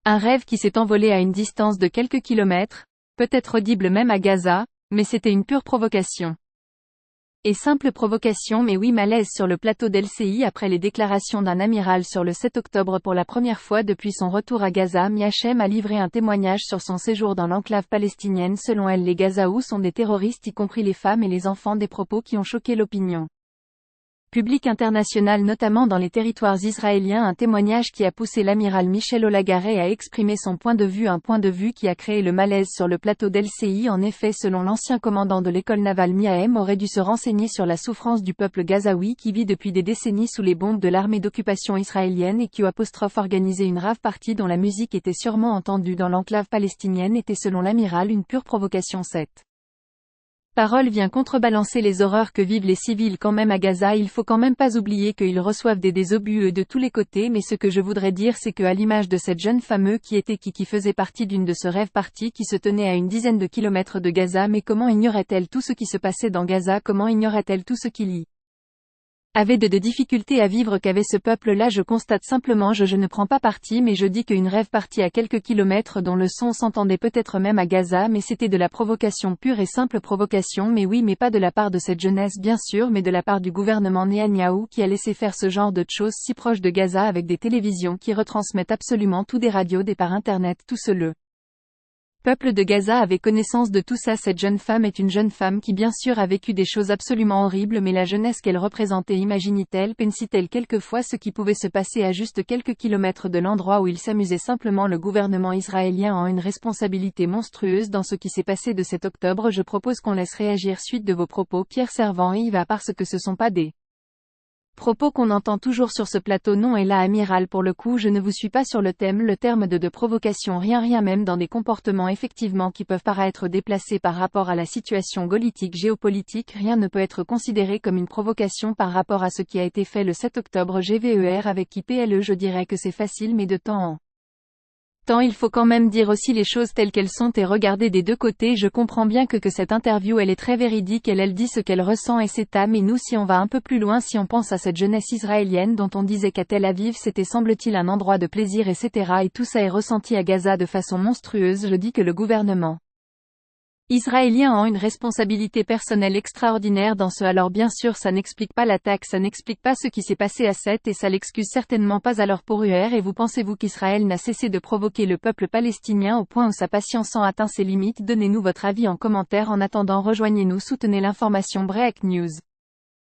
Un rêve qui s'est envolé à une distance de quelques kilomètres, peut-être audible même à Gaza, mais c'était une pure provocation. Et simple provocation mais oui malaise sur le plateau d'LCI après les déclarations d'un amiral sur le 7 octobre pour la première fois depuis son retour à Gaza. Miachem a livré un témoignage sur son séjour dans l'enclave palestinienne. Selon elle, les Gazaouis sont des terroristes, y compris les femmes et les enfants, des propos qui ont choqué l'opinion public international notamment dans les territoires israéliens. Un témoignage qui a poussé l'amiral Michel Olagaré à exprimer son point de vue, un point de vue qui a créé le malaise sur le plateau d'LCI. En effet, selon l'ancien commandant de l'école navale, Miahem aurait dû se renseigner sur la souffrance du peuple gazaoui qui vit depuis des décennies sous les bombes de l'armée d'occupation israélienne et qui organisé une rave party dont la musique était sûrement entendue dans l'enclave palestinienne était selon l'amiral une pure provocation. Cette parole vient contrebalancer les horreurs que vivent les civils quand même à Gaza. Il faut quand même pas oublier qu'ils reçoivent des obus de tous les côtés, mais ce que je voudrais dire c'est que à l'image de cette jeune femme qui faisait partie d'une de ce rêve party qui se tenait à une dizaine de kilomètres de Gaza, mais comment ignorait-elle tout ce qui se passait dans Gaza, comment ignorait-elle tout ce qu'il y avait de difficultés à vivre qu'avait ce peuple-là? Je constate simplement, je ne prends pas parti, mais je dis qu'une rêve partie à quelques kilomètres dont le son s'entendait peut-être même à Gaza, mais c'était de la provocation, pure et simple provocation. Mais oui, mais pas de la part de cette jeunesse bien sûr, mais de la part du gouvernement Netanyahou qui a laissé faire ce genre de choses si proche de Gaza, avec des télévisions qui retransmettent absolument tout, des radios, des par internet, tout ce le peuple de Gaza avait connaissance de tout ça. Cette jeune femme est une jeune femme qui bien sûr a vécu des choses absolument horribles, mais la jeunesse qu'elle représentait, imagine-t-elle, pense-t-elle quelquefois ce qui pouvait se passer à juste quelques kilomètres de l'endroit où il s'amusait simplement? Le gouvernement israélien a une responsabilité monstrueuse dans ce qui s'est passé de cet octobre. Je propose qu'on laisse réagir suite de vos propos, Pierre Servant et Yves, parce que ce sont pas des propos qu'on entend toujours sur ce plateau. Non, et là amiral, pour le coup je ne vous suis pas sur le terme de provocation, rien même dans des comportements effectivement qui peuvent paraître déplacés par rapport à la situation politique, géopolitique. Rien ne peut être considéré comme une provocation par rapport à ce qui a été fait le 7 octobre. GVER avec IPLE, je dirais que c'est facile, mais de temps en temps il faut quand même dire aussi les choses telles qu'elles sont et regarder des deux côtés. Je comprends bien que cette interview elle est très véridique, elle dit ce qu'elle ressent et c'est à, mais nous si on va un peu plus loin, si on pense à cette jeunesse israélienne dont on disait qu'à Tel Aviv c'était semble-t-il un endroit de plaisir etc. et tout ça est ressenti à Gaza de façon monstrueuse, je dis que le gouvernement israélien a une responsabilité personnelle extraordinaire dans ce. Alors bien sûr ça n'explique pas l'attaque, ça n'explique pas ce qui s'est passé à 7 et ça l'excuse certainement pas. Alors pour UR, et vous pensez-vous qu'Israël n'a cessé de provoquer le peuple palestinien au point où sa patience en atteint ses limites? Donnez-nous votre avis en commentaire. En attendant, rejoignez-nous, soutenez l'information. Break News.